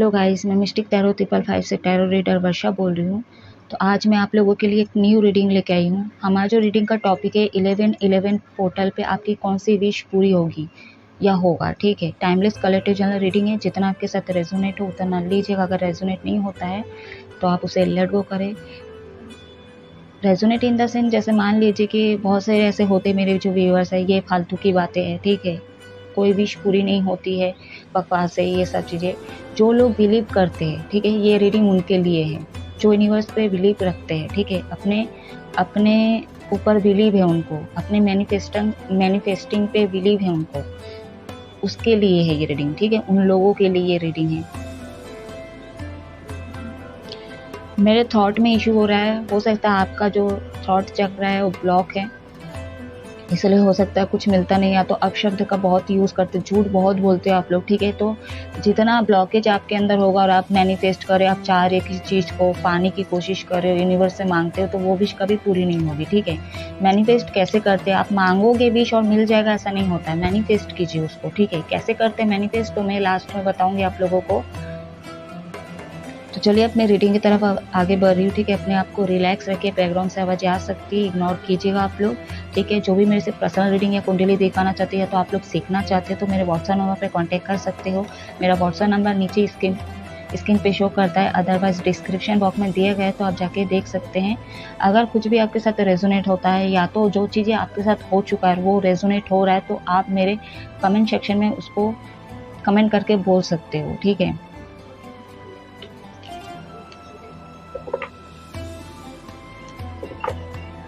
Hello guys, मैं mistake tarot 555 से tarot reader वर्षा बोल रही हूँ। तो आज मैं आप लोगों के लिए एक न्यू रीडिंग लेके आई हूँ। हमारा जो रीडिंग का टॉपिक है 1111 पोर्टल पे आपकी कौन सी विश पूरी होगी या होगा, ठीक है। टाइमलेस कलेक्टिव जनरल रीडिंग है। जितना आपके साथ रेजोनेट हो उतना लीजिएगा। अगर रेजोनेट नहीं होता है तो आप उसे लेट गो करें। रेजोनेट इन द सेंस, जैसे मान लीजिए कि बहुत से ऐसे होते मेरे जो व्यूअर्स है, ये फालतू की बातें हैं, ठीक है, कोई विश पूरी नहीं होती है, बकवास है, ये सब चीज़ें। जो लोग बिलीव करते हैं, ठीक है, ये रीडिंग उनके लिए है। जो यूनिवर्स पे बिलीव रखते हैं, ठीक है, अपने अपने ऊपर बिलीव है उनको, अपने मैनिफेस्टिंग पे बिलीव है उनको, उसके लिए है ये रीडिंग, ठीक है, उन लोगों के लिए ये रीडिंग है। मेरे थॉट में इशू हो रहा है, हो सकता है आपका जो थॉट चल रहा है वो ब्लॉक है, इसलिए हो सकता है कुछ मिलता नहीं। या तो अपशब्द का बहुत यूज़ करते, झूठ बहुत बोलते हो आप लोग, ठीक है। तो जितना ब्लॉकेज आपके अंदर होगा और आप मैनिफेस्ट करें, आप चाह रहे किसी चीज़ को पाने की कोशिश कर रहे हो, यूनिवर्स से मांगते हो, तो वो विश कभी पूरी नहीं होगी, ठीक है। मैनिफेस्ट कैसे करते हैं, आप मांगोगे विश और मिल जाएगा, ऐसा नहीं होता है। मैनिफेस्ट कीजिए उसको, ठीक है। कैसे करते हैं मैनिफेस्ट तो मैं लास्ट में बताऊँगी आप लोगों को। तो चलिए अपने रीडिंग की तरफ आगे बढ़ रही हूँ, ठीक है। अपने आप को रिलैक्स रखिए, बैकग्राउंड से आवाज़ें आ सकती है, इग्नोर कीजिएगा आप लोग, ठीक है। जो भी मेरे से पर्सनल रीडिंग या कुंडली दिखाना चाहते हैं, तो आप लोग सीखना चाहते हैं तो मेरे व्हाट्सएप नंबर पर कॉन्टैक्ट कर सकते हो। मेरा व्हाट्सएप नंबर नीचे स्क्रीन पे शो करता है, अदरवाइज डिस्क्रिप्शन बॉक्स में दिया गया है, तो आप जाके देख सकते हैं। अगर कुछ भी आपके साथ रेजोनेट होता है, या तो जो चीज़ें आपके साथ हो चुका है वो रेजोनेट हो रहा है, तो आप मेरे कमेंट सेक्शन में उसको कमेंट करके बोल सकते हो, ठीक है।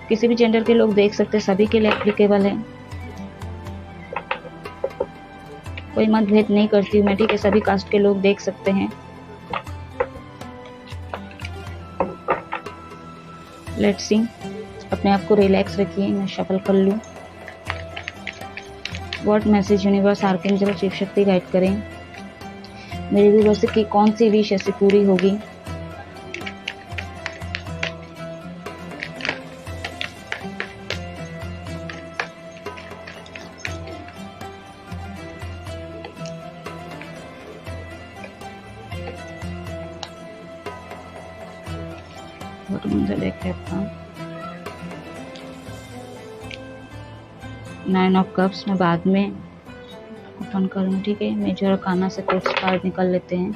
किसी भी जेंडर के लोग देख सकते हैं, सभी के लिए एप्लीकेबल है, कोई मतभेद नहीं करती हूँ मैं, ठीक है। सभी कास्ट के लोग देख सकते हैं। लेट्स सी, अपने आप को रिलैक्स रखिए, मैं शफल कर लूँ। What message universe, archangel, Shiva Shakti guide करें मेरे व्यूअर्स की कौन सी विश ऐसी पूरी होगी। देख लेता हूँ। 9 ऑफ कप्स में बाद में ओपन करूँ, ठीक है। मेजर आर्काना से कुछ कार्ड निकल लेते हैं।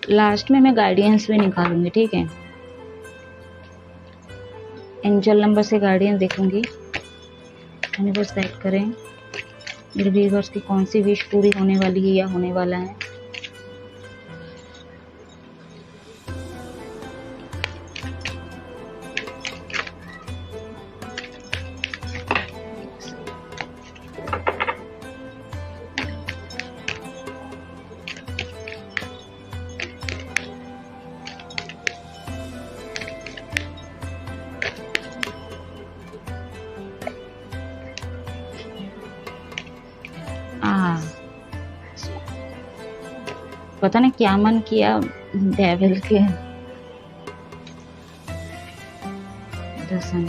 लास्ट में मैं गाइडेंस भी निकालूंगी, ठीक है। एंजल नंबर से गार्डियन देखूंगी। यूनिवर्स गाइड करें मेरे व्यूअर्स की कौन सी विश पूरी होने वाली है या होने वाला है। पता नहीं क्या मन किया डेविल के दर्शन।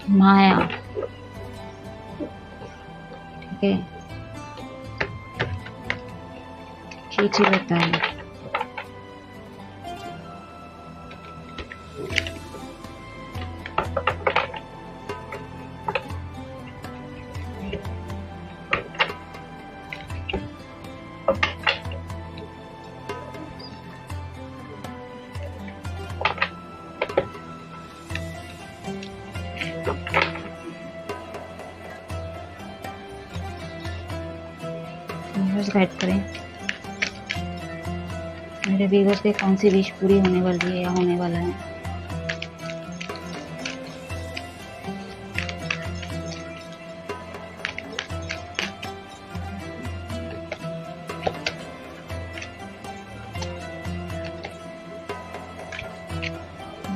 माया, ठीक है, खींची रहता है। गाइड करें मेरे व्यूअर्स के कौन सी विश पूरी होने वाली है या होने वाला है।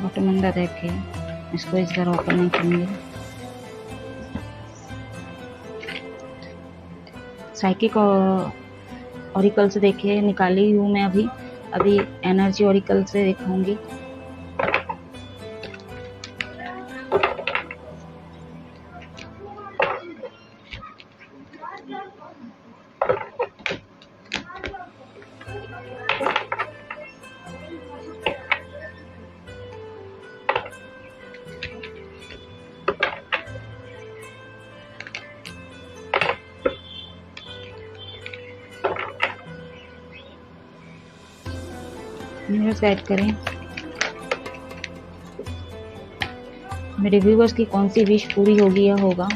बॉटम अंदर देखिए, इसको इस बार ओपन नहीं करूँगी। साइकिक ऑरिकल से देखिए निकाली हूँ मैं अभी एनर्जी ऑरिकल से दिखाऊंगी। यूनिवर्स गाइड करें मेरे व्यूवर्स की कौन सी विश पूरी होगी या होगा।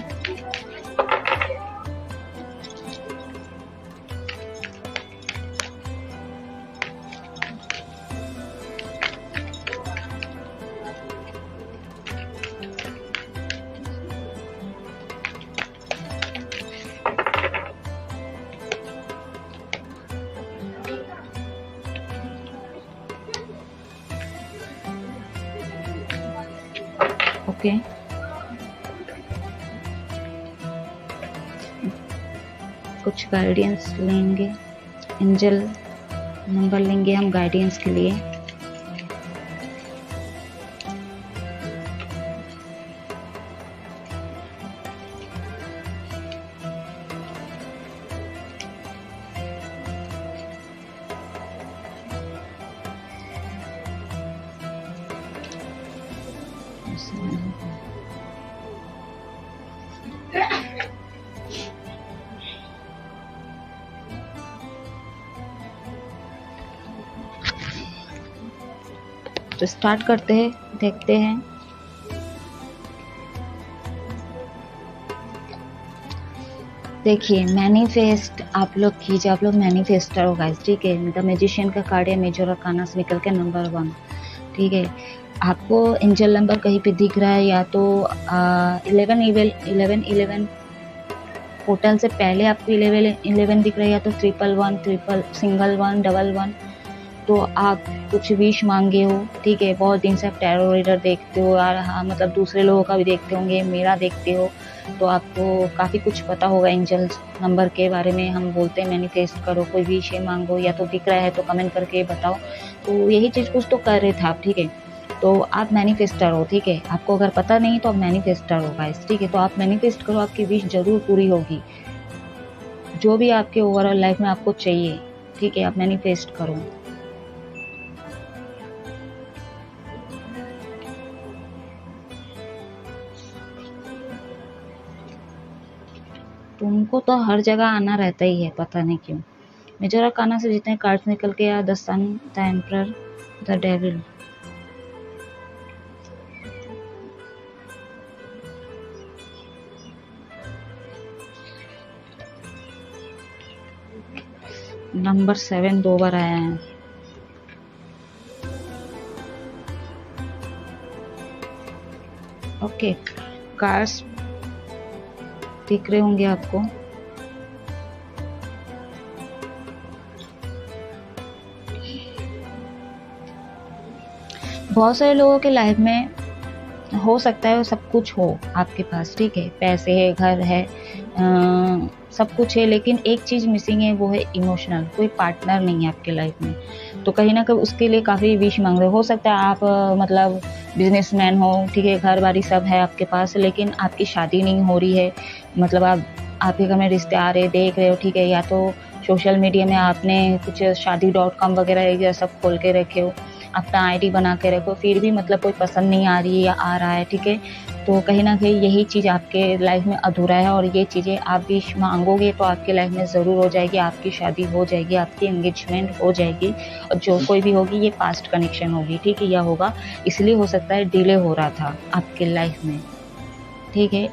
ओके कुछ गाइडेंस लेंगे, एंजल नंबर लेंगे हम गाइडेंस के लिए। तो स्टार्ट करते हैं, देखते हैं। देखिए मैनिफेस्ट आप लोग कीजिए, आप लोग मैनिफेस्टर हो गाइस, ठीक है। द मैजिशियन का कार्ड है मेजर आर्काना से निकल के नंबर 1, ठीक है। आपको एंजल नंबर कहीं पे दिख रहा है या तो 11 पोर्टल से पहले आपको 11 दिख रहा है, या तो 111 सिंगल 1 डबल 1। तो आप कुछ विश मांगे हो, ठीक है। बहुत दिन से आप टैरो रीडर देखते हो यार, हाँ मतलब दूसरे लोगों का भी देखते होंगे, मेरा देखते हो, तो आपको काफ़ी कुछ पता होगा एंजल्स नंबर के बारे में। हम बोलते हैं मैनिफेस्ट करो, कोई विश मांगो, या तो दिख रहा है तो कमेंट करके बताओ। तो यही चीज़ कुछ तो कर रहे थे आप, ठीक है। तो आप मैनिफेस्टर हो, ठीक है। आपको अगर पता नहीं तो आप मैनिफेस्टर हो गाइस, ठीक है। तो आप मैनिफेस्ट करो, आपकी विश जरूर पूरी होगी, जो भी आपके ओवरऑल लाइफ में आपको चाहिए, ठीक है। आप मैनिफेस्ट करो। तुमको तो हर जगह आना रहता ही है, पता नहीं क्यों। मेजर आर्काना से जितने कार्ड्स निकल के आया, the sun, the emperor, the devil. Number 7 2 बार आया है। ओके कार्ड्स दिख रहे होंगे आपको। बहुत सारे लोगों के लाइफ में हो सकता है वो सब कुछ हो आपके पास, ठीक है। पैसे है, घर है, सब कुछ है, लेकिन एक चीज़ मिसिंग है, वो है इमोशनल। कोई पार्टनर नहीं है आपके लाइफ में। तो कहीं ना कहीं उसके लिए काफ़ी विश मांग रहे हो सकता है आप मतलब बिजनेसमैन हो, ठीक है, घर बारी सब है आपके पास, लेकिन आपकी शादी नहीं हो रही है। मतलब आपके घर में रिश्ते आ रहे, देख रहे हो, ठीक है। या तो सोशल मीडिया में आपने कुछ शादी.com वगैरह ये सब खोल के रखे हो, अपना आईडी बना के रखो, फिर भी मतलब कोई पसंद नहीं आ रही है या आ रहा है, ठीक है। तो कहीं ना कहीं यही चीज़ आपके लाइफ में अधूरा है, और ये चीज़ें आप भी मांगोगे तो आपके लाइफ में ज़रूर हो जाएगी। आपकी शादी हो जाएगी, आपकी एंगेजमेंट हो जाएगी, और जो कोई भी होगी ये पास्ट कनेक्शन होगी, ठीक है। यह होगा, इसलिए हो सकता है डिले हो रहा था आपके लाइफ में, ठीक है।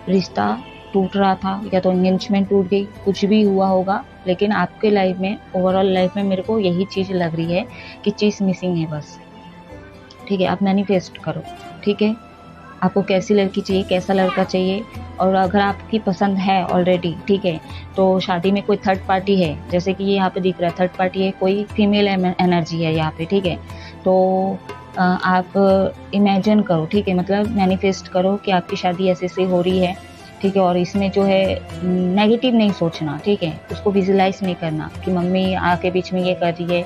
रिश्ता टूट रहा था, या तो एंगेजमेंट टूट गई, कुछ भी हुआ होगा, लेकिन आपके लाइफ में, ओवरऑल लाइफ में मेरे को यही चीज़ लग रही है कि चीज़ मिसिंग है बस। ठीक है, आप मैनिफेस्ट करो। ठीक है, आपको कैसी लड़की चाहिए, कैसा लड़का चाहिए, और अगर आपकी पसंद है ऑलरेडी, ठीक है, तो शादी में कोई थर्ड पार्टी है, जैसे कि ये यहाँ पे दिख रहा है थर्ड पार्टी है, कोई फीमेल एनर्जी है यहाँ पे, ठीक है, तो आप इमेजिन करो, ठीक है, मतलब मैनिफेस्ट करो कि आपकी शादी ऐसे से हो रही है, ठीक है, और इसमें जो है नेगेटिव नहीं सोचना, ठीक है, उसको विजुलाइज नहीं करना कि मम्मी आके बीच में ये कर रही है,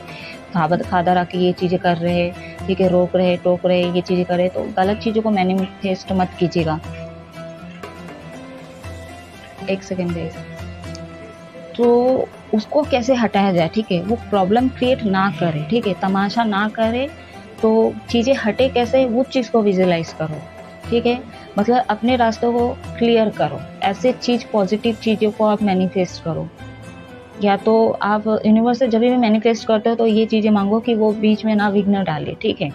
फादर आके ये चीज़ें कर रहे हैं, ठीक है, रोक रहे, टोक रहे, ये चीज़ें कर रहे, तो गलत चीज़ों को मैनिफेस्ट मत कीजिएगा। एक सेकेंड गाइस। तो उसको कैसे हटाया जाए, ठीक है, वो प्रॉब्लम क्रिएट ना करे, ठीक है, तमाशा ना करे, तो चीज़ें हटे कैसे, वो चीज़ को विजुलाइज करो, ठीक है, मतलब अपने रास्तों को क्लियर करो, ऐसे चीज़ पॉजिटिव चीज़ों को आप मैनिफेस्ट करो। या तो आप यूनिवर्स से जब भी मैनिफेस्ट करते हो तो ये चीज़ें मांगो कि वो बीच में ना विघ्न डाले, ठीक है।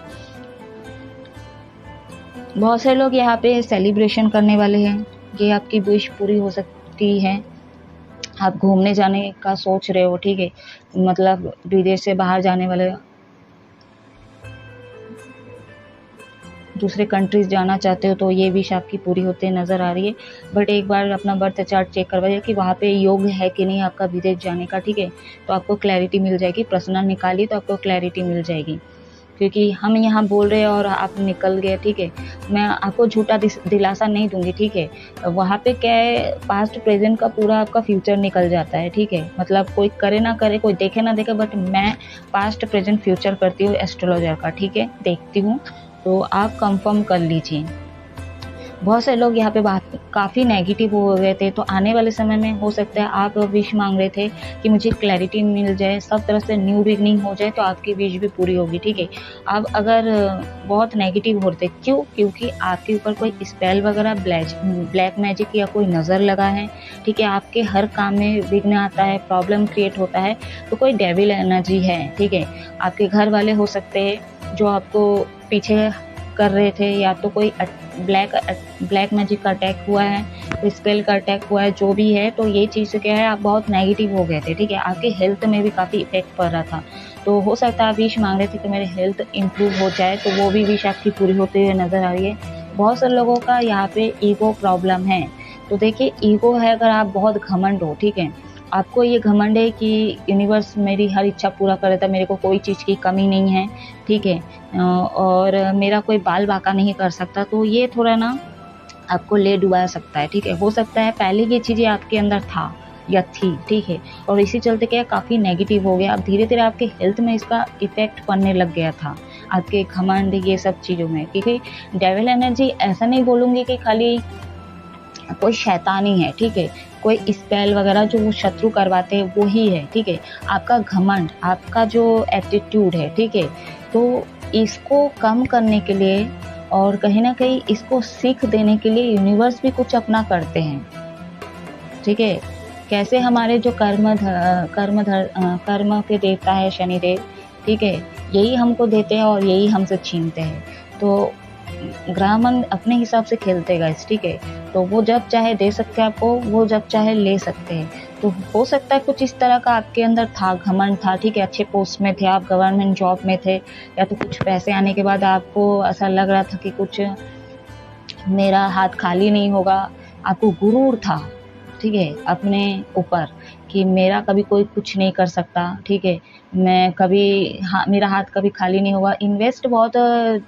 बहुत सारे लोग यहाँ पे सेलिब्रेशन करने वाले हैं, ये आपकी विश पूरी हो सकती है। आप घूमने जाने का सोच रहे हो, ठीक है, मतलब विदेश से बाहर जाने वाले, दूसरे कंट्रीज जाना चाहते हो, तो ये विश आपकी पूरी होते नज़र आ रही है। बट एक बार अपना बर्थ चार्ट चेक करवाइए कि वहाँ पे योग है कि नहीं आपका विदेश जाने का, ठीक है, तो आपको क्लैरिटी मिल जाएगी। पर्सनल निकालिए तो आपको क्लैरिटी मिल जाएगी, क्योंकि हम यहाँ बोल रहे हैं और आप निकल गए, ठीक है, मैं आपको झूठा दिलासा नहीं दूंगी, ठीक है। वहाँ पे क्या है, पास्ट प्रेजेंट का पूरा आपका फ्यूचर निकल जाता है, ठीक है, मतलब कोई करे ना करे, कोई देखे ना देखे, बट मैं पास्ट प्रेजेंट फ्यूचर करती हूँ एस्ट्रोलॉजर का, ठीक है, देखती हूँ, तो आप कंफर्म कर लीजिए। बहुत सारे लोग यहाँ पे बात काफ़ी नेगेटिव हो गए थे, तो आने वाले समय में हो सकता है आप विश मांग रहे थे कि मुझे क्लैरिटी मिल जाए, सब तरह से न्यू बिगनिंग हो जाए, तो आपकी विश भी पूरी होगी, ठीक है। आप अगर बहुत नेगेटिव हो रहे थे, क्यों, क्योंकि आपके ऊपर कोई स्पेल वगैरह, ब्लैक मैजिक या कोई नज़र लगा है, ठीक है, आपके हर काम में विघ्न आता है, प्रॉब्लम क्रिएट होता है, तो कोई डेविल एनर्जी है, ठीक है। आपके घर वाले हो सकते हैं जो आपको पीछे कर रहे थे, या तो कोई ब्लैक मैजिक का अटैक हुआ है, कोई स्पेल का अटैक हुआ है, जो भी है, तो ये चीज़ क्या है, आप बहुत नेगेटिव हो गए थे, ठीक है, आपके हेल्थ में भी काफ़ी इफेक्ट पड़ रहा था, तो हो सकता है आप विश मांग रहे थे कि मेरे हेल्थ इंप्रूव हो जाए, तो वो भी विश आपकी पूरी होते हुए नज़र आ रही है। बहुत सारे लोगों का यहाँ पे ईगो प्रॉब्लम है, तो देखिए ईगो है, अगर आप बहुत घमंड हो, ठीक है, आपको ये घमंड है कि यूनिवर्स मेरी हर इच्छा पूरा कर देता है, मेरे को कोई चीज़ की कमी नहीं है, ठीक है, और मेरा कोई बाल बांका नहीं कर सकता, तो ये थोड़ा ना आपको ले डुबा सकता है, ठीक है। हो सकता है पहले ये चीज़ें आपके अंदर था या थी, ठीक है, और इसी चलते क्या काफ़ी नेगेटिव हो गया, अब धीरे धीरे आपके हेल्थ में इसका इफेक्ट पड़ने लग गया था, आपके घमंड ये सब चीज़ों में, क्योंकि डेविल एनर्जी ऐसा नहीं बोलूँगी कि खाली कोई शैतानी है, ठीक है, कोई स्पेल वगैरह जो वो शत्रु करवाते हैं वो ही है, ठीक है, आपका घमंड, आपका जो एटीट्यूड है, ठीक है, तो इसको कम करने के लिए और कहीं ना कहीं इसको सीख देने के लिए यूनिवर्स भी कुछ अपना करते हैं, ठीक है। कैसे हमारे जो कर्म के देवता है शनिदेव, ठीक है, यही हमको देते हैं और यही हमसे छीनते हैं, तो ग्रहमंड अपने हिसाब से खेलते गाइस, ठीक है, तो वो जब चाहे दे सकते हैं आपको, वो जब चाहे ले सकते हैं, तो हो सकता है कुछ इस तरह का आपके अंदर था, घमंड था, ठीक है, अच्छे पोस्ट में थे आप, गवर्नमेंट जॉब में थे, या तो कुछ पैसे आने के बाद आपको ऐसा लग रहा था कि कुछ मेरा हाथ खाली नहीं होगा, आपको गुरूर था, ठीक है, अपने ऊपर कि मेरा कभी कोई कुछ नहीं कर सकता, ठीक है, मैं कभी मेरा हाथ कभी खाली नहीं होगा। इन्वेस्ट बहुत,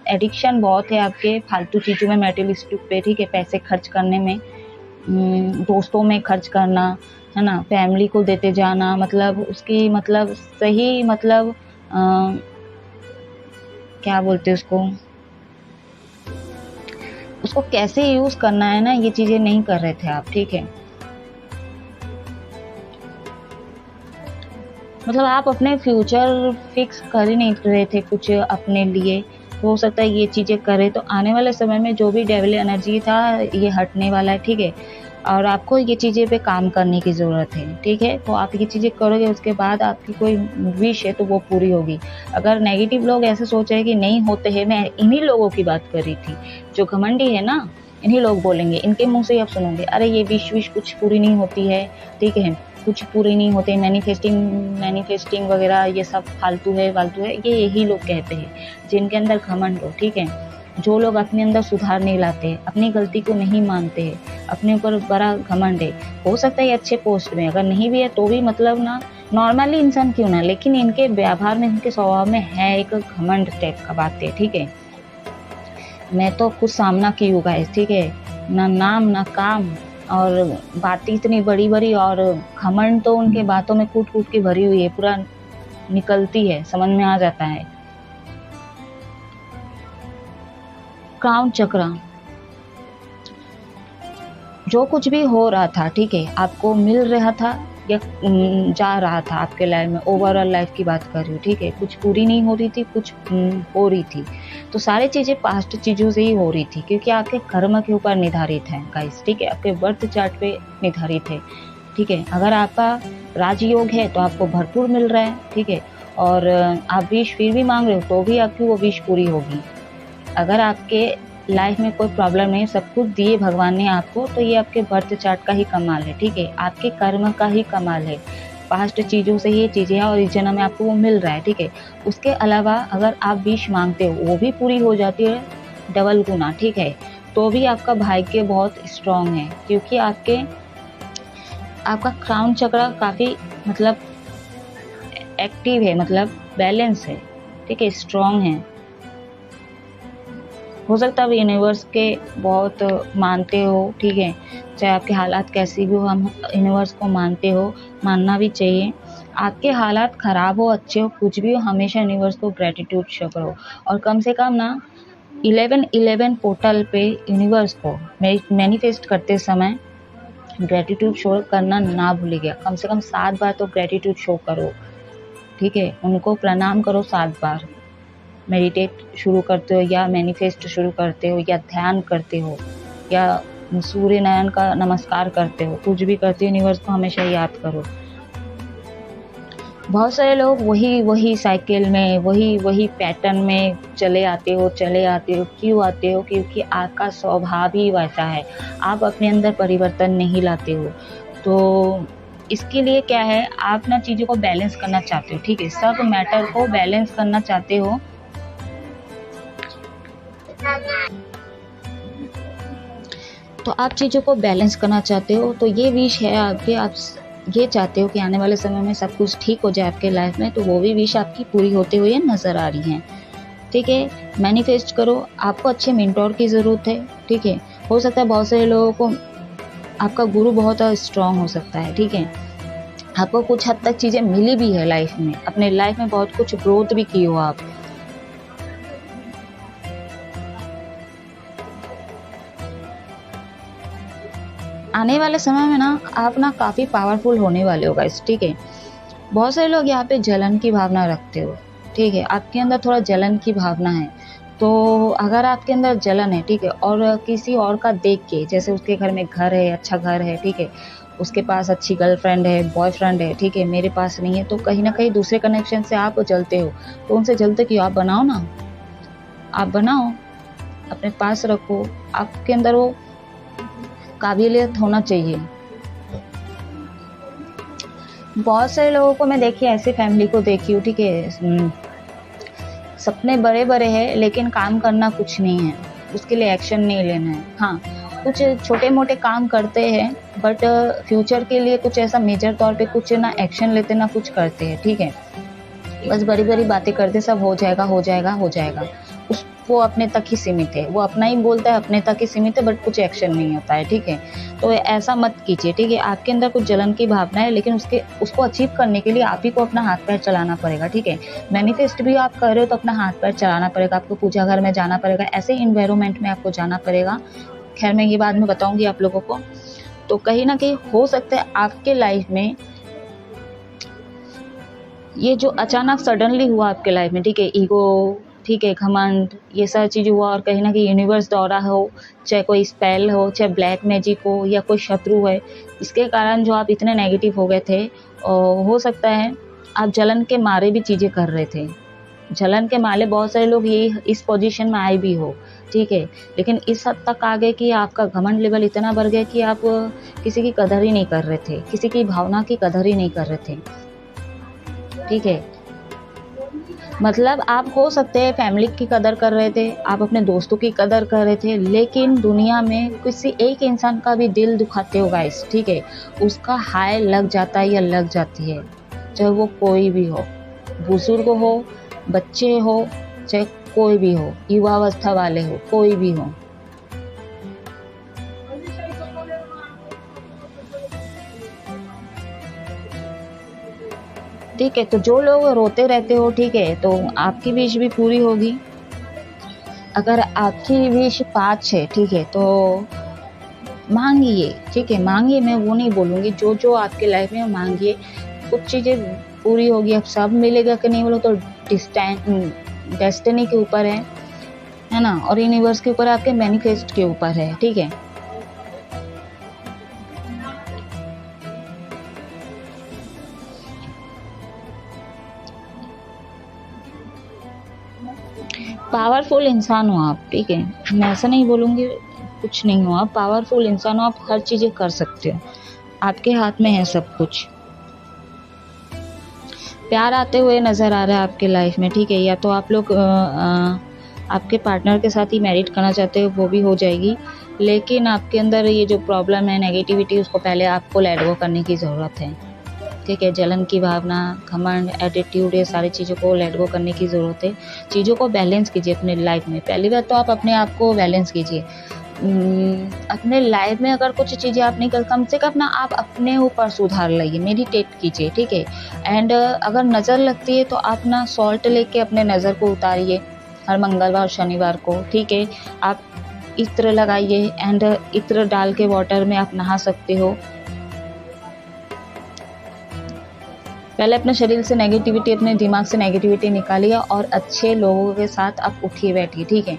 एडिक्शन बहुत है आपके फालतू चीज़ों में, मटेरियलिस्टिक पे, ठीक है, पैसे खर्च करने में, दोस्तों में खर्च करना, है ना, फैमिली को देते जाना, मतलब उसकी मतलब सही मतलब क्या बोलते हैं उसको कैसे यूज़ करना है ना, ये चीज़ें नहीं कर रहे थे आप, ठीक है। मतलब आप अपने फ्यूचर फिक्स कर ही नहीं रहे थे कुछ अपने लिए, हो सकता है ये चीज़ें करें, तो आने वाले समय में जो भी डेविल एनर्जी था ये हटने वाला है, ठीक है, और आपको ये चीज़ें पे काम करने की ज़रूरत है, ठीक है, तो आप ये चीज़ें करोगे, उसके बाद आपकी कोई विश है तो वो पूरी होगी। अगर नेगेटिव लोग ऐसे सोच रहे हैं कि नहीं होते हैं, मैं इन्हीं लोगों की बात कर रही थी, जो घमंडी है ना, इन्हीं लोग बोलेंगे, इनके मुंह से ही आप सुनोगे, अरे ये विश कुछ पूरी नहीं होती है, ठीक है, कुछ पूरे नहीं होते, मैनिफेस्टिंग वगैरह ये सब फालतू है वालतू है, ये यही लोग कहते हैं जिनके अंदर घमंड हो, ठीक है। जो लोग अपने अंदर सुधार नहीं लाते, अपनी गलती को नहीं मानते हैं, अपने ऊपर बड़ा घमंड है, हो सकता है ये अच्छे पोस्ट में, अगर नहीं भी है तो भी मतलब ना नॉर्मली इंसान क्यों ना, लेकिन इनके व्यवहार में, इनके स्वभाव में है एक घमंड टाइप का बात है, ठीक है। मैं तो कुछ सामना की हूँ गाइस, ठीक है, ना नाम ना काम, और बातें इतनी बड़ी बड़ी, और घमंड तो उनके बातों में कूट कूट के भरी हुई है, पूरा निकलती है, समझ में आ जाता है। क्राउन चक्र, जो कुछ भी हो रहा था, ठीक है, आपको मिल रहा था या जा रहा था आपके लाइफ में, ओवरऑल लाइफ की बात कर रही हूँ, ठीक है, कुछ पूरी नहीं हो रही थी, कुछ हो रही थी, तो सारी चीज़ें पास्ट चीज़ों से ही हो रही थी, क्योंकि आपके कर्म के ऊपर निर्धारित है गाइस, ठीक है, आपके बर्थ चार्ट पे निर्धारित है, ठीक है। अगर आपका राजयोग है तो आपको भरपूर मिल रहा है, ठीक है, और आप विश फिर भी मांग रहे हो तो भी आपकी वो विश पूरी होगी। अगर आपके लाइफ में कोई प्रॉब्लम नहीं, सब कुछ दिए भगवान ने आपको, तो ये आपके बर्थ चार्ट का ही कमाल है, ठीक है, आपके कर्म का ही कमाल है, पास्ट चीज़ों से ये चीज़ें हैं और इस जन्म में आपको वो मिल रहा है, ठीक है। उसके अलावा अगर आप विश मांगते हो वो भी पूरी हो जाती है डबल गुना, ठीक है, तो भी आपका भाग्य बहुत स्ट्रांग है, क्योंकि आपका क्राउन चक्र काफ़ी मतलब एक्टिव है, मतलब बैलेंस है, ठीक है, स्ट्रांग है। हो सकता है आप यूनिवर्स के बहुत मानते हो, ठीक है, चाहे आपके हालात कैसी भी हो, हम यूनिवर्स को मानते हो, मानना भी चाहिए। आपके हालात ख़राब हो अच्छे हो कुछ भी हो, हमेशा यूनिवर्स को ग्रेटिट्यूड शो करो, और कम से कम ना 1111 पोर्टल पे यूनिवर्स को मैनिफेस्ट करते समय ग्रेटिट्यूड शो करना ना भूलिएगा, कम से कम 7 बार तो ग्रेटिट्यूड शो करो, ठीक है, उनको प्रणाम करो 7 बार। मेडिटेट शुरू करते हो या मैनिफेस्ट शुरू करते हो या ध्यान करते हो या सूर्य नयन का नमस्कार करते हो, कुछ भी करते हो, यूनिवर्स को हमेशा याद करो। बहुत सारे लोग वही साइकिल में, वही पैटर्न में चले आते हो। क्यों आते हो? क्योंकि आपका स्वभाव ही वैसा है, आप अपने अंदर परिवर्तन नहीं लाते हो। तो इसके लिए क्या है, आप ना चीज़ों को बैलेंस करना चाहते हो, ठीक है, सब मैटर को बैलेंस करना चाहते हो। तो आप चीज़ों को बैलेंस करना चाहते हो, तो ये विश है आपके, आप ये चाहते हो कि आने वाले समय में सब कुछ ठीक हो जाए आपके लाइफ में, तो वो भी विश आपकी पूरी होते हुए नज़र आ रही हैं, ठीक है। मैनिफेस्ट करो, आपको अच्छे मेंटोर की ज़रूरत है, ठीक है। हो सकता है बहुत सारे लोगों को आपका गुरु बहुत स्ट्रांग हो सकता है, ठीक है, आपको कुछ हद तक चीज़ें मिली भी है लाइफ में, अपने लाइफ में बहुत कुछ ग्रोथ भी की हो आप। आने वाले समय में ना आप ना काफ़ी पावरफुल होने वाले हो गाइस, ठीक है। बहुत सारे लोग यहाँ पे जलन की भावना रखते हो, ठीक है, आपके अंदर थोड़ा जलन की भावना है। तो अगर आपके अंदर जलन है, ठीक है, और किसी और का देख के, जैसे उसके घर में घर है, अच्छा घर है, ठीक है, उसके पास अच्छी गर्लफ्रेंड है, बॉयफ्रेंड है, ठीक है, मेरे पास नहीं है, तो कहीं ना कहीं दूसरे कनेक्शन से आप जलते हो। तो उनसे जलते क्यों? आप बनाओ ना, आप बनाओ, अपने पास रखो, आपके अंदर वो काबिलियत होना चाहिए। बहुत सारे लोगों को मैं देखी, ऐसी फैमिली को देखी हूँ, ठीक है, सपने बड़े बड़े हैं लेकिन काम करना कुछ नहीं है, उसके लिए एक्शन नहीं लेना है। हाँ, कुछ छोटे मोटे काम करते हैं, बट फ्यूचर के लिए कुछ ऐसा मेजर तौर पे कुछ ना एक्शन लेते ना कुछ करते हैं, ठीक है, बस बड़ी बड़ी बातें करते, सब हो जाएगा हो जाएगा हो जाएगा, वो अपने तक ही सीमित है, वो अपना ही बोलता है, अपने तक ही सीमित है, बट कुछ एक्शन नहीं होता है, ठीक है। तो ऐसा मत कीजिए, ठीक है। आपके अंदर कुछ जलन की भावना है, लेकिन उसको अचीव करने के लिए आप ही को अपना हाथ पैर चलाना पड़ेगा, ठीक है। मैनिफेस्ट भी आप कर रहे हो तो अपना हाथ पैर चलाना पड़ेगा, आपको पूजा घर में जाना पड़ेगा, ऐसे इन्वायरमेंट में आपको जाना पड़ेगा। खैर मैं ये बाद में बताऊंगी आप लोगों को। तो कहीं ना कहीं हो सकता है आपके लाइफ में ये जो अचानक सडनली हुआ आपके लाइफ में, ठीक है, ईगो, ठीक है, घमंड, ये सारी चीज़ हुआ, और कहीं ना कहीं यूनिवर्स दौरा हो, चाहे कोई स्पेल हो, चाहे ब्लैक मैजिक हो, या कोई शत्रु है, इसके कारण जो आप इतने नेगेटिव हो गए थे, और हो सकता है आप जलन के मारे भी चीज़ें कर रहे थे। जलन के मारे बहुत सारे लोग ये इस पोजीशन में आए भी हो, ठीक है। लेकिन इस हद तक आ गए कि आपका घमंड लेवल इतना बढ़ गया कि आप किसी की कदर ही नहीं कर रहे थे, किसी की भावना की कदर ही नहीं कर रहे थे, ठीक है। मतलब आप हो सकते हैं फैमिली की कदर कर रहे थे, आप अपने दोस्तों की कदर कर रहे थे, लेकिन दुनिया में किसी एक इंसान का भी दिल दुखाते हो गाइस, ठीक है, उसका हाय लग जाता है या लग जाती है, चाहे वो कोई भी हो, बुजुर्ग हो, बच्चे हो, चाहे कोई भी हो, युवावस्था वाले हो, कोई भी हो। ठीक है, तो जो लोग रोते रहते हो, ठीक है, तो आपकी विश भी पूरी होगी। अगर आपकी विश 5 है, ठीक है, तो मांगिए, ठीक है, मांगिए, मैं वो नहीं बोलूँगी, जो जो आपके लाइफ में मांगिए, कुछ चीज़ें पूरी होगी। अब सब मिलेगा कि नहीं बोलो तो डेस्टिनी के ऊपर है ना, और यूनिवर्स के ऊपर, आपके मैनिफेस्ट के ऊपर है, ठीक है। पावरफुल इंसान हो आप, ठीक है, मैं ऐसा नहीं बोलूँगी कुछ नहीं हो, आप पावरफुल इंसान हो, आप हर चीज़ें कर सकते हो, आपके हाथ में है सब कुछ। प्यार आते हुए नज़र आ रहा है आपके लाइफ में, ठीक है, या तो आप लोग आपके पार्टनर के साथ ही मैरिड करना चाहते हो, वो भी हो जाएगी, लेकिन आपके अंदर ये जो प्रॉब्लम है नेगेटिविटी, उसको पहले आपको लेट गो करने की ज़रूरत है, ठीक है। जलन की भावना, घमंड, एटीट्यूड, ये सारी चीज़ों को लेट गो करने की ज़रूरत है। चीज़ों को बैलेंस कीजिए अपने लाइफ में। पहली बात तो आप अपने आप को बैलेंस कीजिए। अपने लाइफ में अगर कुछ चीज़ें आप नहीं कर, कम से कम अपना आप अपने ऊपर सुधार लाइए, मेडिटेट कीजिए, ठीक है। एंड अगर नज़र लगती है तो आप ना सॉल्ट लेके अपने नज़र को उतारिए हर मंगलवार शनिवार को, ठीक है। आप इत्र लगाइए, एंड इत्र डाल के वाटर में आप नहा सकते हो। पहले अपने शरीर से नेगेटिविटी, अपने दिमाग से नेगेटिविटी निकालिए और अच्छे लोगों के साथ आप उठिए बैठिए, ठीक है।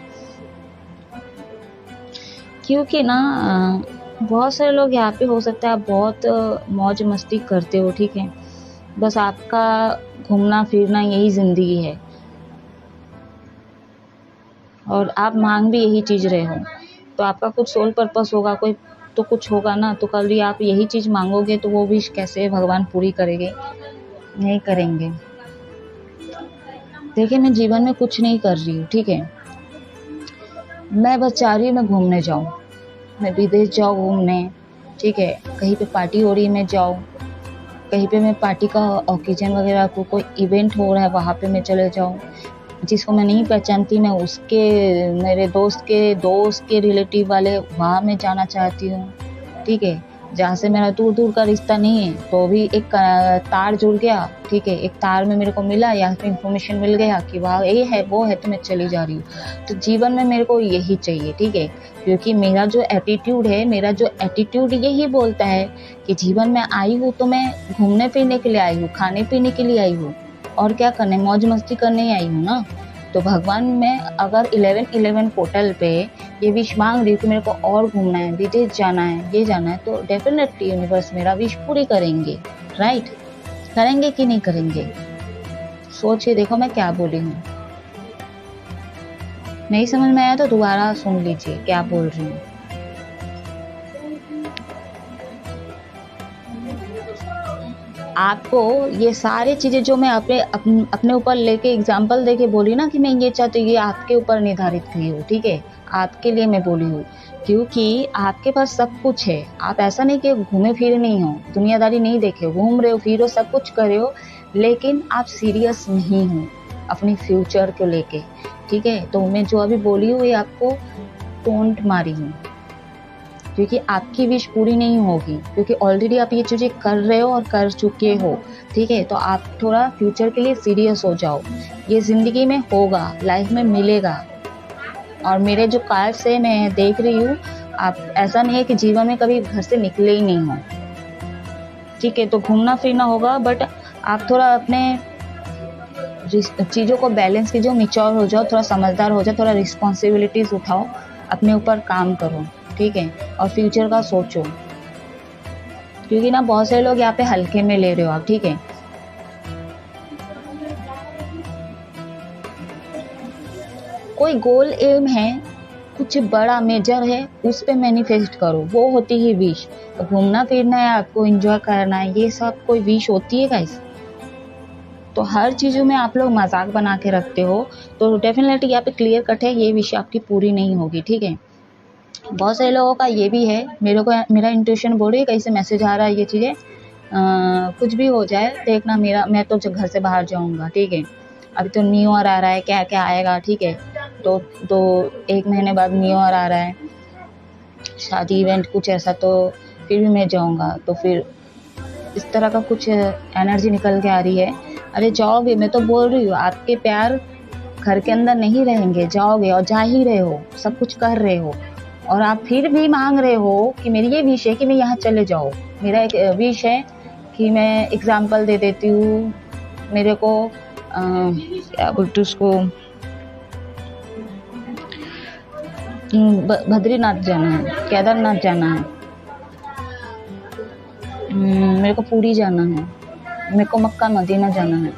क्योंकि ना बहुत सारे लोग यहाँ पे, हो सकता है आप बहुत मौज मस्ती करते हो, ठीक है, बस आपका घूमना फिरना यही ज़िंदगी है, और आप मांग भी यही चीज़ रहे हो, तो आपका कुछ सोल पर्पस होगा, कोई तो कुछ होगा ना, तो कल भी आप यही चीज़ मांगोगे तो वो विश कैसे भगवान पूरी करेंगे? नहीं करेंगे। देखिए, मैं जीवन में कुछ नहीं कर रही हूँ, ठीक है, मैं बस चाह रही हूँ मैं घूमने जाऊँ, मैं विदेश जाऊँ घूमने, ठीक है, कहीं पे पार्टी हो रही है मैं जाऊँ, कहीं पे मैं पार्टी का ओकेजन वगैरह को कोई इवेंट हो रहा है वहाँ पे मैं चले जाऊँ, जिसको मैं नहीं पहचानती मैं उसके, मेरे दोस्त के रिलेटिव वाले वहाँ मैं जाना चाहती हूँ, ठीक है। जहाँ से मेरा दूर दूर का रिश्ता नहीं है, तो भी एक तार जुड़ गया, ठीक है, एक तार में मेरे को मिला, या फिर इंफॉर्मेशन मिल गया कि वहाँ ये है वो है, तो मैं चली जा रही हूँ। तो जीवन में मेरे को यही चाहिए, ठीक है, क्योंकि मेरा जो एटीट्यूड यही बोलता है कि जीवन में आई हूँ तो मैं घूमने फिरने के लिए आई हूँ, खाने पीने के लिए आई हूँ, और क्या करने, मौज मस्ती करने ही आई हूँ ना। तो भगवान, मैं अगर 11-11 पोर्टल पे ये विश मांग रही हूँ कि मेरे को और घूमना है, विदेश जाना है, ये जाना है, तो डेफिनेटली यूनिवर्स मेरा विश पूरी करेंगे, राइट? करेंगे कि नहीं करेंगे? सोच के देखो मैं क्या बोली हूँ। नहीं समझ में आया तो दोबारा सुन लीजिए क्या बोल रही हूँ। आपको ये सारी चीज़ें जो मैं अपने ऊपर लेके एग्जाम्पल देके बोली ना कि मैं ये चाहती हूँ, ये आपके ऊपर निर्धारित की हूँ, ठीक है, आपके लिए मैं बोली हूँ, क्योंकि आपके पास सब कुछ है। आप ऐसा नहीं कि घूमे फिरे नहीं हो, दुनियादारी नहीं देखे हो, घूम रहे हो, फिरो, सब कुछ कर रहे हो, लेकिन आप सीरियस नहीं हो अपनी फ्यूचर को लेके, ठीक है। तो मैं जो अभी बोली हूँ ये आपको टोंट मारी हूँ, क्योंकि आपकी विश पूरी नहीं होगी, क्योंकि ऑलरेडी आप ये चीज़ें कर रहे हो और कर चुके हो, ठीक है। तो आप थोड़ा फ्यूचर के लिए सीरियस हो जाओ, ये ज़िंदगी में होगा, लाइफ में मिलेगा। और मेरे जो कार्ड से मैं देख रही हूँ, आप ऐसा नहीं है कि जीवन में कभी घर से निकले ही नहीं हो, ठीक है। तो घूमना फिरना होगा, बट आप थोड़ा अपने चीज़ों को बैलेंस कीजिए, मैच्योर हो जाओ, थोड़ा समझदार हो जाओ, थोड़ा रिस्पॉन्सिबिलिटीज़ उठाओ, अपने ऊपर काम करो, ठीक है, और फ्यूचर का सोचो, क्योंकि ना बहुत सारे लोग यहाँ पे हल्के में ले रहे हो आप, ठीक है। कोई गोल एम है कुछ बड़ा मेजर है उस पे मैनिफेस्ट करो, वो होती है विश। तो घूमना फिरना है, आपको एंजॉय करना है, ये सब कोई विश होती है गाइस? तो हर चीज़ों में आप लोग मजाक बना के रखते हो, तो डेफिनेटली यहाँ पे क्लियर कट है, ये विश आपकी पूरी नहीं होगी, ठीक है। बहुत सारे लोगों का ये भी है, मेरा इंट्यूशन बोल रही है, कहीं से मैसेज आ रहा है ये चीज़ें, कुछ भी हो जाए देखना, मैं तो घर से बाहर जाऊंगा, ठीक है। अभी तो न्यू ईयर आ रहा है, क्या क्या आएगा, ठीक है। तो 1 महीने बाद न्यू ईयर आ रहा है, शादी इवेंट कुछ ऐसा, तो फिर भी मैं जाऊंगा। तो फिर इस तरह का कुछ एनर्जी निकल के आ रही है। अरे जाओगे, मैं तो बोल रही हूँ, आपके प्यार घर के अंदर नहीं रहेंगे, जाओगे और जा ही रहे हो, सब कुछ कर रहे हो, और आप फिर भी मांग रहे हो कि मेरी ये विश है कि मैं यहाँ चले जाऊँ। मेरा एक विश है कि मैं एग्जाम्पल दे देती हूँ, मेरे को क्या बोलते उसको, बद्रीनाथ जाना है, केदारनाथ जाना है, मेरे को पूरी जाना है, मेरे को मक्का मदीना जाना है,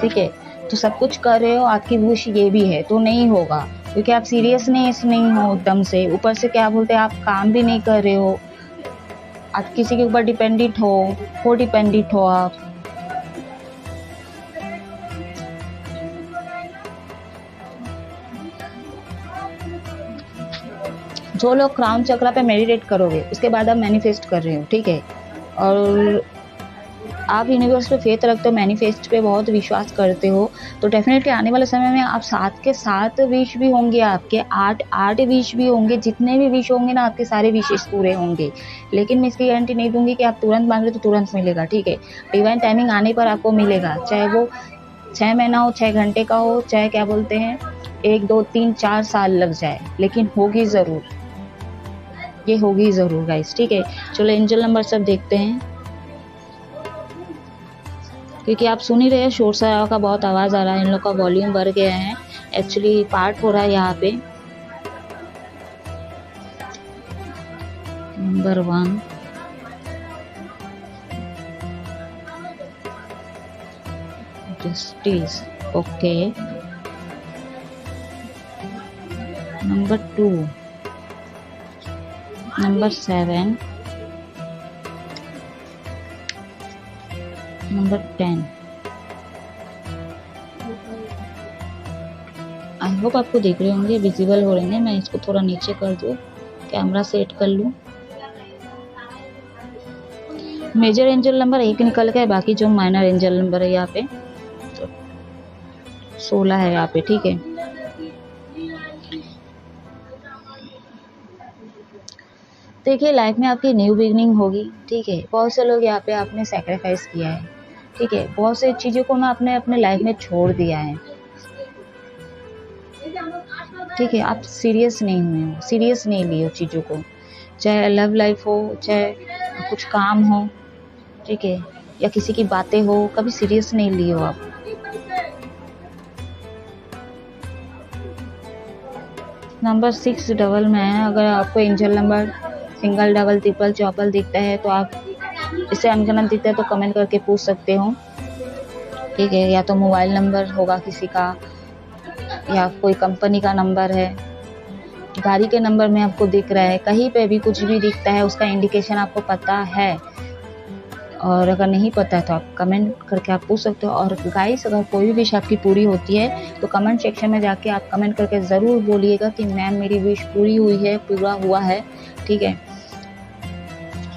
ठीक है। तो सब कुछ कर रहे हो, आपकी विश ये भी है, तो नहीं होगा, क्योंकि आप सीरियस नहीं हो एकदम से। ऊपर से क्या बोलते हैं, आप काम भी नहीं कर रहे हो, आप किसी के ऊपर डिपेंडेंट हो आप। जो लोग क्राउन चक्रा पे मेडिटेट करोगे, उसके बाद आप मैनिफेस्ट कर रहे हो, ठीक है, और आप यूनिवर्स पे फेथ रखते हो, मैनिफेस्ट पे बहुत विश्वास करते हो, तो डेफिनेटली आने वाले समय में आप 7 के 7 विश भी होंगे, आपके 8 विश भी होंगे, जितने भी विश होंगे ना, आपके सारे विशेष पूरे होंगे। लेकिन मैं इसकी गारंटी नहीं दूंगी कि आप तुरंत मांग रहे तो तुरंत मिलेगा, ठीक है। डिवाइन टाइमिंग आने पर आपको मिलेगा, चाहे वो 6 महीना हो, 6 घंटे का हो, चाहे क्या बोलते हैं 1 2 3 4 साल लग जाए, लेकिन होगी ज़रूर, ये होगी ज़रूर गाइस, ठीक है। चलो एंजल नंबर सब देखते हैं, क्योंकि आप सुन ही रहे हैं, शोर शराबा का बहुत आवाज़ आ रहा है, इन लोग का वॉल्यूम बढ़ गया है, एक्चुअली पार्ट हो रहा है यहाँ पे। Number 1, justice, okay. Number 2, number 7, number 10। I hope आपको दिख रहे होंगे, विजिबल हो रहे हैं। मैं इसको थोड़ा नीचे कर दूँ, कैमरा सेट कर लूँ। मेजर एंजल नंबर 1 निकल गया, बाकी जो माइनर एंजल नंबर है यहाँ पे 16 है यहाँ पे, ठीक है। देखिए लाइफ में आपकी न्यू बिगनिंग होगी, ठीक है। बहुत से लोग यहाँ पे आपने सैक्रिफाइस किया है, ठीक है, बहुत से चीज़ों को ना आपने अपने लाइफ में छोड़ दिया है, ठीक है। आप सीरियस नहीं हुए हो, सीरियस नहीं लिए हो चीज़ों को, चाहे लव लाइफ हो, चाहे कुछ काम हो, ठीक है, या किसी की बातें हो, कभी सीरियस नहीं लिए हो आप। नंबर 6 डबल में है, अगर आपको angel number single, double, triple, Chaupal दिखता है तो आप इससे अनगिनत दिखता है तो कमेंट करके पूछ सकते हो, ठीक है। या तो मोबाइल नंबर होगा किसी का, या कोई कंपनी का नंबर है, गाड़ी के नंबर में आपको दिख रहा है, कहीं पे भी कुछ भी दिखता है उसका इंडिकेशन आपको पता है, और अगर नहीं पता है तो आप कमेंट करके आप पूछ सकते हो। और गाइस अगर कोई भी विश आपकी पूरी होती है तो कमेंट सेक्शन में जाके आप कमेंट करके ज़रूर बोलिएगा कि मैम मेरी विश पूरी हुई है, पूरा हुआ है, ठीक है।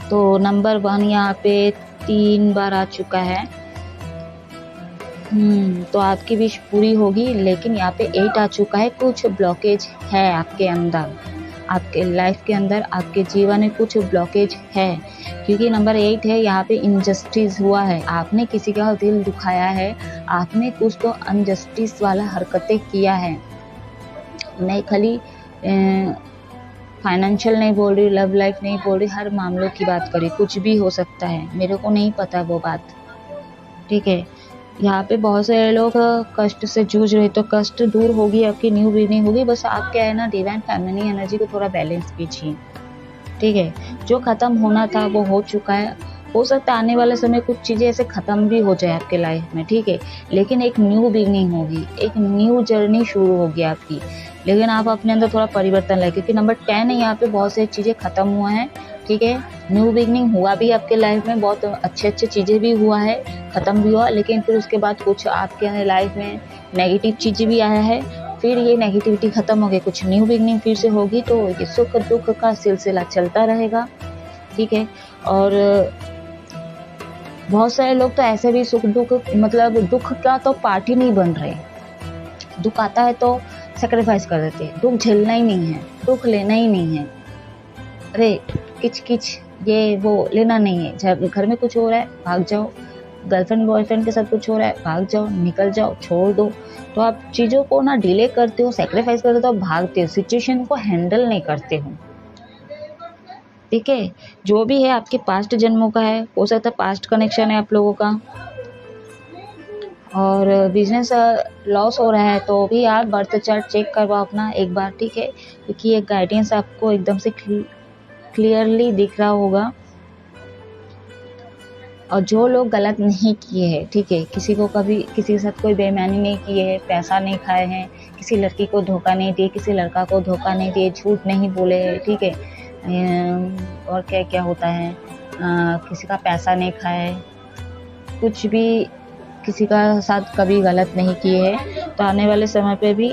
तो नंबर 1 यहाँ पे 3 बार आ चुका है, तो आपकी विश पूरी होगी, लेकिन यहाँ पे 8 आ चुका है, कुछ ब्लॉकेज है आपके अंदर, आपके लाइफ के अंदर, आपके जीवन में कुछ ब्लॉकेज है, क्योंकि नंबर 8 है, यहाँ पे इनजस्टिस हुआ है, आपने किसी का दिल दुखाया है, आपने कुछ तो अनजस्टिस वाला हरकतें किया है। नहीं खाली फाइनेंशियल नहीं बोल रही, लव लाइफ नहीं बोल रही, हर मामलों की बात करी, कुछ भी हो सकता है, मेरे को नहीं पता वो बात, ठीक है। यहाँ पे बहुत सारे लोग कष्ट से जूझ रहे, तो कष्ट दूर होगी, आपकी न्यू बिगनिंग होगी। बस आप क्या है ना, डिवाइन फेमिनिन एनर्जी को थोड़ा बैलेंस कीजिए, ठीक है। जो ख़त्म होना था वो हो चुका है, हो सकता है आने वाले समय कुछ चीज़ें ऐसे ख़त्म भी हो जाए आपके लाइफ में, ठीक है, लेकिन एक न्यू बिगनिंग होगी, एक न्यू जर्नी शुरू होगी आपकी। लेकिन आप अपने अंदर थोड़ा परिवर्तन लाए, क्योंकि नंबर 10 है यहाँ पे, बहुत सारी चीज़ें ख़त्म हुआ है, ठीक है, न्यू बिगनिंग हुआ भी आपके लाइफ में, बहुत अच्छे चीज़ें भी हुआ है, ख़त्म भी हुआ, लेकिन फिर उसके बाद कुछ आपके लाइफ में नेगेटिव चीज़ें भी आया है। फिर ये नेगेटिविटी ख़त्म हो गई, कुछ न्यू बिगनिंग फिर से होगी, तो ये सुख दुख का सिलसिला चलता रहेगा, ठीक है। और बहुत सारे लोग तो ऐसे भी सुख दुख, मतलब दुख का तो पार्ट ही नहीं बन रहे, दुख आता है तो सेक्रीफाइस कर देते हैं, दुख झेलना ही नहीं है, दुख लेना ही नहीं है, अरे किच किच ये वो लेना नहीं है। जब घर में कुछ हो रहा है भाग जाओ, गर्लफ्रेंड बॉयफ्रेंड के साथ कुछ हो रहा है भाग जाओ, निकल जाओ, छोड़ दो। तो आप चीज़ों को ना डिले करते हो, सेक्रीफाइस करते हो, भागते हो, सिचुएशन को हैंडल नहीं करते हो, ठीक है। जो भी है आपके पास्ट जन्मों का है, हो सकता है पास्ट कनेक्शन है आप लोगों का। और बिजनेस लॉस हो रहा है तो भी आप बर्थ चार्ट चेक करवाओ अपना एक बार, ठीक है, क्योंकि ये गाइडेंस आपको एकदम से क्लियरली दिख रहा होगा। और जो लोग गलत नहीं किए हैं, ठीक है, किसी को कभी किसी के साथ कोई बेईमानी नहीं की है, पैसा नहीं खाए हैं, किसी लड़की को धोखा नहीं दिए, किसी लड़का को धोखा नहीं दिए, झूठ नहीं बोले हैं, ठीक है, और क्या क्या होता है, किसी का पैसा नहीं खाए, कुछ भी किसी का साथ कभी गलत नहीं किए हैं, तो आने वाले समय पे भी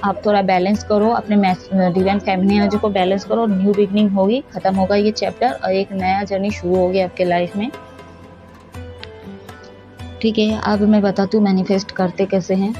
आप थोड़ा बैलेंस करो, अपने डिवाइन फेमिनिन एनर्जी को बैलेंस करो, न्यू बिगनिंग होगी, ख़त्म होगा ये चैप्टर और एक नया जर्नी शुरू होगी आपके लाइफ में, ठीक है। अब मैं बताती हूँ मैनिफेस्ट करते कैसे हैं।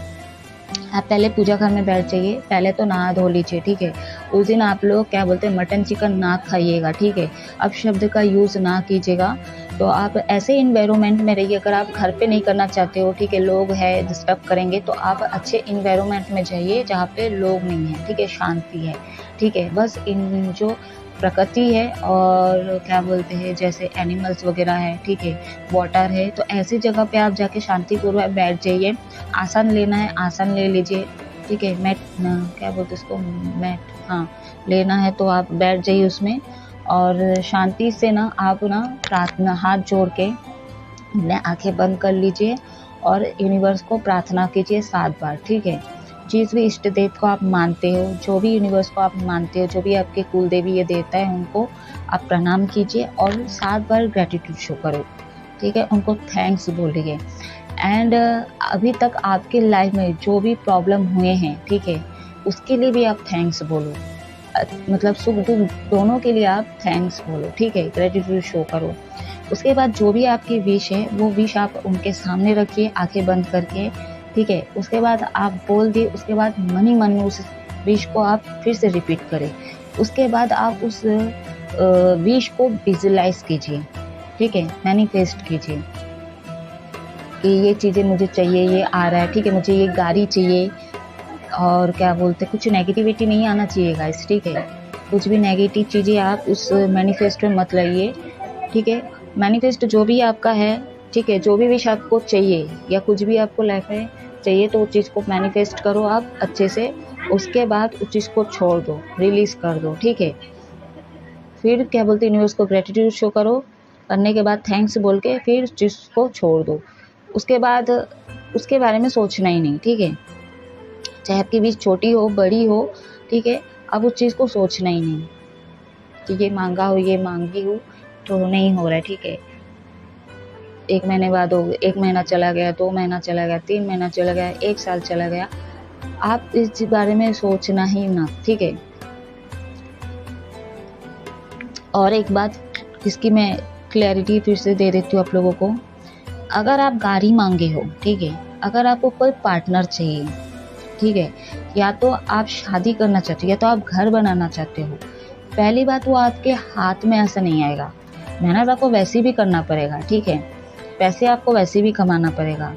आप पहले पूजा घर में बैठ जाइए, पहले तो नहा धो लीजिए, ठीक है। उस दिन आप लोग क्या बोलते हैं, मटन चिकन ना खाइएगा, ठीक है, अब शब्द का यूज़ ना कीजिएगा। तो आप ऐसे इन्वायरमेंट में रहिए, अगर आप घर पे नहीं करना चाहते हो, ठीक है, लोग हैं डिस्टर्ब करेंगे, तो आप अच्छे इन्वायरमेंट में जाइए जहाँ पे लोग नहीं हैं, ठीक है, शांति है, ठीक है, बस इन जो प्रकृति है और क्या बोलते हैं जैसे एनिमल्स वगैरह है, ठीक है, वाटर है, तो ऐसी जगह पे आप जाके शांतिपूर्वक बैठ जाइए। आसन लेना है आसन ले लीजिए, ठीक है, मैट क्या बोलते हैं उसको, मैट, हाँ, लेना है तो आप बैठ जाइए उसमें, और शांति से ना आप ना प्रार्थना हाथ जोड़ के आंखें बंद कर लीजिए और यूनिवर्स को प्रार्थना कीजिए 7 बार, ठीक है। जिस भी इष्ट देव को आप मानते हो, जो भी यूनिवर्स को आप मानते हो, जो भी आपके कुल देवी या देवता है, उनको आप प्रणाम कीजिए और 7 बार ग्रेटिट्यूड शो करो, ठीक है, उनको थैंक्स बोलिए। एंड अभी तक आपके लाइफ में जो भी प्रॉब्लम हुए हैं, ठीक है, उसके लिए भी आप थैंक्स बोलो, मतलब सुख दुख दोनों के लिए आप थैंक्स बोलो, ठीक है, ग्रेटिट्यूड शो करो। उसके बाद जो भी आपकी विश है वो विश आप उनके सामने रखिए आंखें बंद करके, ठीक है। उसके बाद आप बोल दिए, उसके बाद मन ही मन में उस विश को आप फिर से रिपीट करें। उसके बाद आप उस विश को विजुलाइज कीजिए, ठीक है, मैनिफेस्ट कीजिए कि ये चीज़ें मुझे चाहिए, ये आ रहा है, ठीक है, मुझे ये गाड़ी चाहिए, और क्या बोलते, कुछ नेगेटिविटी नहीं आना चाहिए गाइस, ठीक है, कुछ भी नेगेटिव चीज़ें आप उस मैनिफेस्ट में मत लाइए, ठीक है। मैनिफेस्ट जो भी आपका है, ठीक है, जो भी विश आपको चाहिए या कुछ भी आपको लाइफ में चाहिए, तो उस चीज़ को मैनिफेस्ट करो आप अच्छे से। उसके बाद उस चीज़ को छोड़ दो, रिलीज़ कर दो, ठीक है। फिर क्या बोलते हैं, यूनिवर्स को ग्रेटिट्यूड शो करो, करने के बाद थैंक्स बोल के फिर उस चीज़ को छोड़ दो। उसके बाद उसके बारे में सोचना ही नहीं, ठीक है, चाहे आपकी विश छोटी हो बड़ी हो, ठीक है, अब उस चीज़ को सोचना ही नहीं कि ये मांगा हो, ये मांगी हो, तो नहीं हो रहा है, ठीक है। 1 महीने बाद हो, 1 महीना चला गया, 2 महीना चला गया, 3 महीना चला गया, 1 साल चला गया, आप इस बारे में सोचना ही ना, ठीक है। और एक बात इसकी मैं क्लैरिटी फिर से दे देती हूँ आप लोगों को, अगर आप गाड़ी मांगे हो, ठीक है, अगर आपको कोई पार्टनर चाहिए, ठीक है, या तो आप शादी करना चाहते हो या तो आप घर बनाना चाहते हो, पहली बात वो आपके हाथ में ऐसा नहीं आएगा, मेहनत आपको वैसे भी करना पड़ेगा, ठीक है, पैसे आपको वैसे भी कमाना पड़ेगा।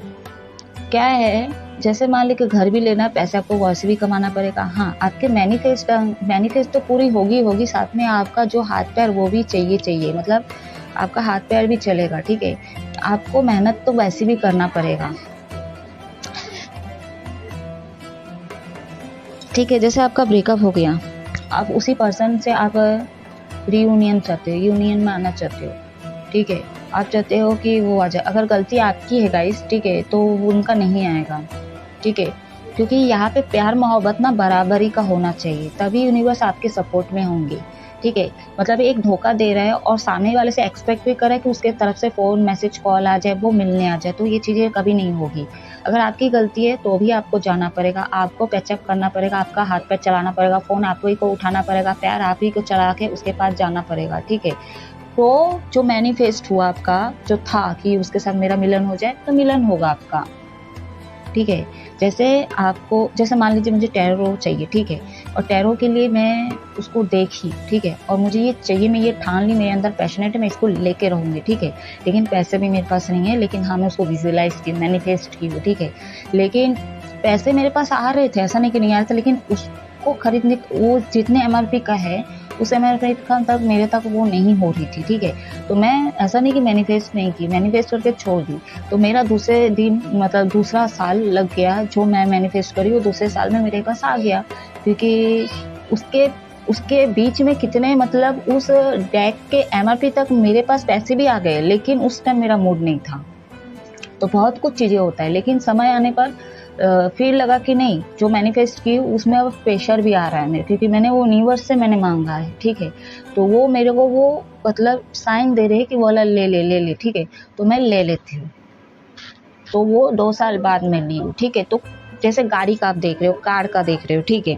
क्या है, जैसे मान लीजिए घर भी लेना है, पैसे आपको वैसे भी कमाना पड़ेगा। हाँ, आपके मैनिफेस्ट तो पूरी होगी, साथ में आपका जो हाथ पैर वो भी चाहिए, मतलब आपका हाथ पैर भी चलेगा, ठीक है, आपको मेहनत तो वैसे भी करना पड़ेगा, ठीक है। जैसे आपका ब्रेकअप हो गया, आप उसी पर्सन से आप रीयूनियन चाहते हो, यूनियन में आना चाहते हो, ठीक है, आप चाहते हो कि वो आ जाए। अगर गलती आपकी है गाइस, ठीक है, तो उनका नहीं आएगा, ठीक है, क्योंकि यहाँ पे प्यार मोहब्बत ना बराबरी का होना चाहिए, तभी यूनिवर्स आपके सपोर्ट में होंगे, ठीक है। मतलब एक धोखा दे रहा है और सामने वाले से एक्सपेक्ट भी कर रहा है कि उसके तरफ से फ़ोन, मैसेज, कॉल आ जाए, वो मिलने आ जाए, तो ये चीज़ें कभी नहीं होगी। अगर आपकी गलती है तो भी आपको जाना पड़ेगा, आपको पैचअप करना पड़ेगा, आपका हाथ पैर चलाना पड़ेगा, फ़ोन आप ही को उठाना पड़ेगा, पैर आप ही को चला के उसके पास जाना पड़ेगा, ठीक है। तो जो मैनिफेस्ट हुआ आपका, जो था कि उसके साथ मेरा मिलन हो जाए, तो मिलन होगा आपका, ठीक है। जैसे मान लीजिए मुझे टैरो चाहिए, ठीक है, और टैरो के लिए मैं उसको देखी, ठीक है, और मुझे ये चाहिए, मैं ये ठान ली, मेरे अंदर पैशनेट है, मैं इसको लेके रहूँगी, ठीक है। लेकिन पैसे भी मेरे पास नहीं है, लेकिन हाँ, मैं उसको विजुअलाइज़ की, मैनिफेस्ट की हूँ, ठीक है। लेकिन पैसे मेरे पास आ रहे थे, ऐसा नहीं कि नहीं आ रहे थे, लेकिन उसको खरीदने वो जितने एमआरपी का है, उस एमआरपी का तक मेरे तक वो नहीं हो रही थी, ठीक है। तो मैं ऐसा नहीं कि मैनिफेस्ट नहीं की, मैनिफेस्ट करके छोड़ दी। तो मेरा दूसरे दिन मतलब दूसरा साल लग गया, जो मैं मैनिफेस्ट करी वो दूसरे साल में मेरे पास आ गया, क्योंकि उसके उसके बीच में कितने मतलब उस डेक के एमआरपी तक मेरे पास पैसे भी आ गए, लेकिन उस टाइम मेरा मूड नहीं था। तो बहुत कुछ चीज़ें होता है, लेकिन समय आने पर फिर लगा कि नहीं, जो मैनिफेस्ट की उसमें अब प्रेशर भी आ रहा है मेरे, क्योंकि मैंने वो यूनिवर्स से मैंने मांगा है, ठीक है। तो वो मेरे को वो मतलब साइन दे रहे हैं कि वो वाला ले ले ले ले, ठीक है। तो मैं ले लेती हूँ। तो वो 2 साल बाद मैं ली हूँ, ठीक है। तो जैसे गाड़ी का आप देख रहे हो, कार का देख रहे हो, ठीक है,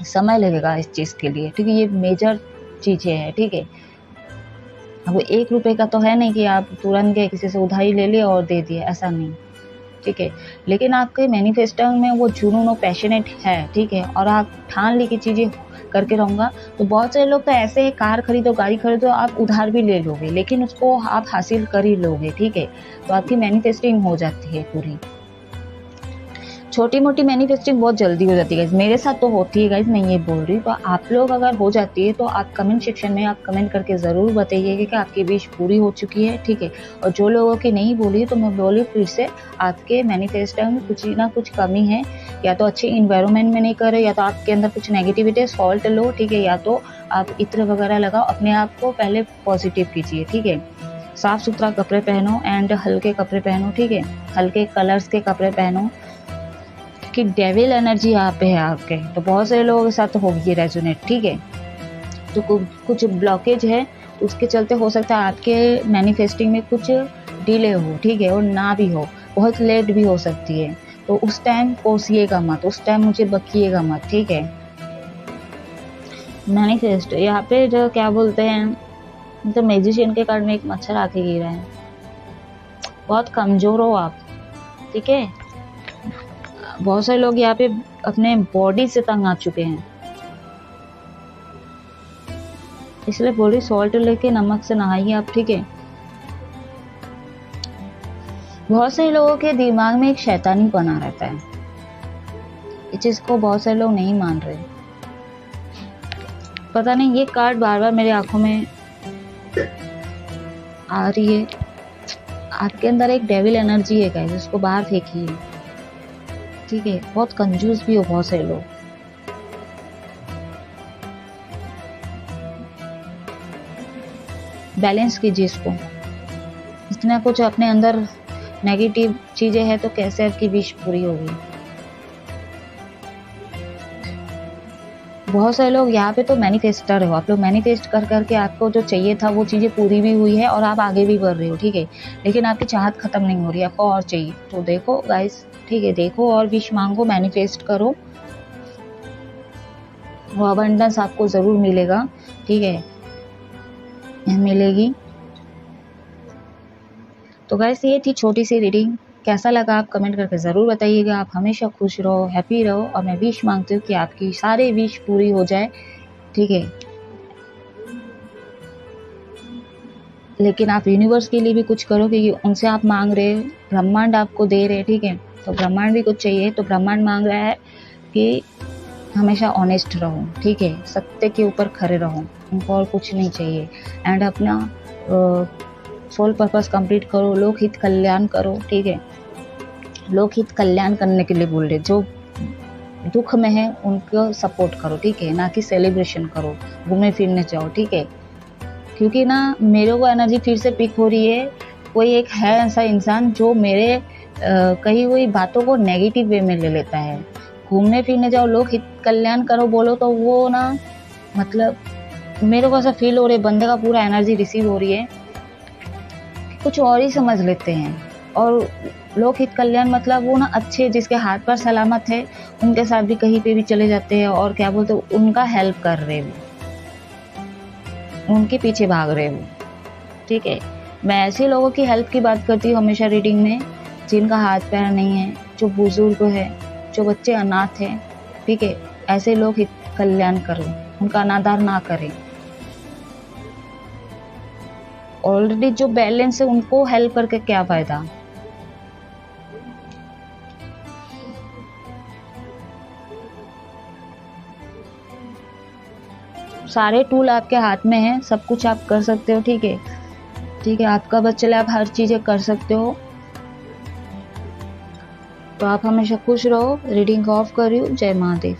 समय लगेगा इस चीज़ के लिए, ठीक है। ये मेजर चीज़ें हैं, ठीक है। अब वो 1 रुपए का तो है नहीं कि आप तुरंत गए किसी से उधारी ले लिए और दे दिए, ऐसा नहीं, ठीक है। लेकिन आपके मैनिफेस्टो में वो जुनून और पैशनेट है, ठीक है, और आप ठान ली कि चीज़ें करके रहूँगा। तो बहुत सारे लोग तो ऐसे हैं, कार खरीदो, गाड़ी खरीदो, आप उधार भी ले लोगे, लेकिन उसको आप हासिल कर ही लोगे, ठीक है। तो आपकी मैनिफेस्टिंग हो जाती है पूरी। छोटी मोटी मैनिफेस्टिंग बहुत जल्दी हो जाती है गाइस, मेरे साथ तो होती है गाइस, मैं ये बोल रही हूँ। तो आप लोग अगर हो जाती है तो आप कमेंट सेक्शन में आप कमेंट करके ज़रूर बताइएगा कि आपकी विश पूरी हो चुकी है, ठीक है। और जो लोगों की नहीं बोली तो मैं बोली फिर से, आपके मैनिफेस्टिंग में कुछ ना कुछ कमी है, या तो अच्छे इन्वायरमेंट में नहीं कर रहे, या तो आपके अंदर कुछ नेगेटिविटी सॉल्ट लो, ठीक है, या तो आप इत्र वगैरह लगाओ, अपने आप को पहले पॉजिटिव कीजिए, ठीक है। साफ सुथरा कपड़े पहनो एंड हल्के कपड़े पहनो, ठीक है, हल्के कलर्स के कपड़े पहनो, कि डेविल एनर्जी यहाँ पे है आपके। तो बहुत सारे लोगों के साथ होगी रेजोनेट, ठीक है। तो कुछ ब्लॉकेज है, उसके चलते हो सकता है आपके मैनिफेस्टिंग में कुछ डिले हो, ठीक है, और ना भी हो, बहुत लेट भी हो सकती है। तो उस टाइम कोसिएगा मत, उस टाइम मुझे बकिएगा मत, ठीक है। मैनिफेस्ट यहाँ पे जो क्या बोलते हैं, तो मैजिशियन के कार्ड में एक मच्छर आके गिरा है। बहुत कमज़ोर हो आप, ठीक है। बहुत सारे लोग यहाँ पे अपने बॉडी से तंग आ चुके हैं, इसलिए बॉडी सॉल्ट लेके नमक से नहाइए आप, ठीक है। बहुत सारे लोगों के दिमाग में एक शैतानी बना रहता है, इस चीज़ को बहुत सारे लोग नहीं मान रहे। पता नहीं, ये कार्ड बार बार मेरे आंखों में आ रही है। आपके अंदर एक डेविल एनर्जी है गाइस, उसको बाहर फेंकिए, ठीक है। बहुत कंजूस भी हो बहुत सारे लोग, बैलेंस कीजिए इसको। इतना कुछ अपने अंदर नेगेटिव चीजें हैं, तो कैसे आपकी विश पूरी होगी। बहुत सारे लोग यहाँ पे तो मैनिफेस्टर हो, आप लोग मैनिफेस्ट कर करके आपको जो चाहिए था वो चीज़ें पूरी भी हुई है और आप आगे भी बढ़ रहे हो, ठीक है। लेकिन आपकी चाहत खत्म नहीं हो रही, आपको और चाहिए। तो देखो गाइस, ठीक है, देखो और विश मांगो, मैनिफेस्ट करो, वो अबंडेंस आपको ज़रूर मिलेगा, ठीक है, मिलेगी। तो गाइस ये थी छोटी सी रीडिंग, कैसा लगा आप कमेंट करके ज़रूर बताइएगा। आप हमेशा खुश रहो, हैप्पी रहो, और मैं विश मांगती हूँ कि आपकी सारे विश पूरी हो जाए, ठीक है। लेकिन आप यूनिवर्स के लिए भी कुछ करो, क्योंकि उनसे आप मांग रहे, ब्रह्मांड आपको दे रहे, ठीक है। तो ब्रह्मांड भी कुछ चाहिए, तो ब्रह्मांड मांग रहा है कि हमेशा ऑनेस्ट रहो, ठीक है, सत्य के ऊपर खड़े रहो, उनको और कुछ नहीं चाहिए। एंड अपना सोल पर्पस कंप्लीट करो, लोक हित कल्याण करो, ठीक है। लोक हित कल्याण करने के लिए बोल रहे, जो दुख में है उनको सपोर्ट करो, ठीक है, ना कि सेलिब्रेशन करो, घूमने फिरने जाओ, ठीक है। क्योंकि ना मेरे को एनर्जी फिर से पिक हो रही है। कोई एक है ऐसा इंसान जो मेरे कही हुई बातों को नेगेटिव वे में ले लेता है। घूमने फिरने जाओ, लोग हित कल्याण करो बोलो तो वो ना मतलब मेरे को ऐसा फील हो रहा है बंदे का पूरा एनर्जी रिसीव हो रही है, कुछ और ही समझ लेते हैं। और लोग हित कल्याण मतलब वो ना अच्छे जिसके हाथ पर सलामत है उनके साथ भी कहीं पे भी चले जाते हैं और क्या बोलते उनका हेल्प कर रहे वो, उनके पीछे भाग रहे वो। ठीक है, मैं ऐसे लोगों की हेल्प की बात करती हूँ हमेशा रीडिंग में जिनका हाथ पैर नहीं है, जो बुजुर्ग है, जो बच्चे अनाथ हैं। ठीक है, ऐसे लोग हित कल्याण करो, उनका अनादर ना करें। ऑलरेडी जो बैलेंस है उनको हेल्प करके क्या फायदा। सारे टूल आपके हाथ में हैं, सब कुछ आप कर सकते हो। ठीक है, ठीक है, आपका बस चले, आप हर चीजें कर सकते हो। तो आप हमेशा खुश रहो। रीडिंग ऑफ कर रही हूँ। जय महादेव।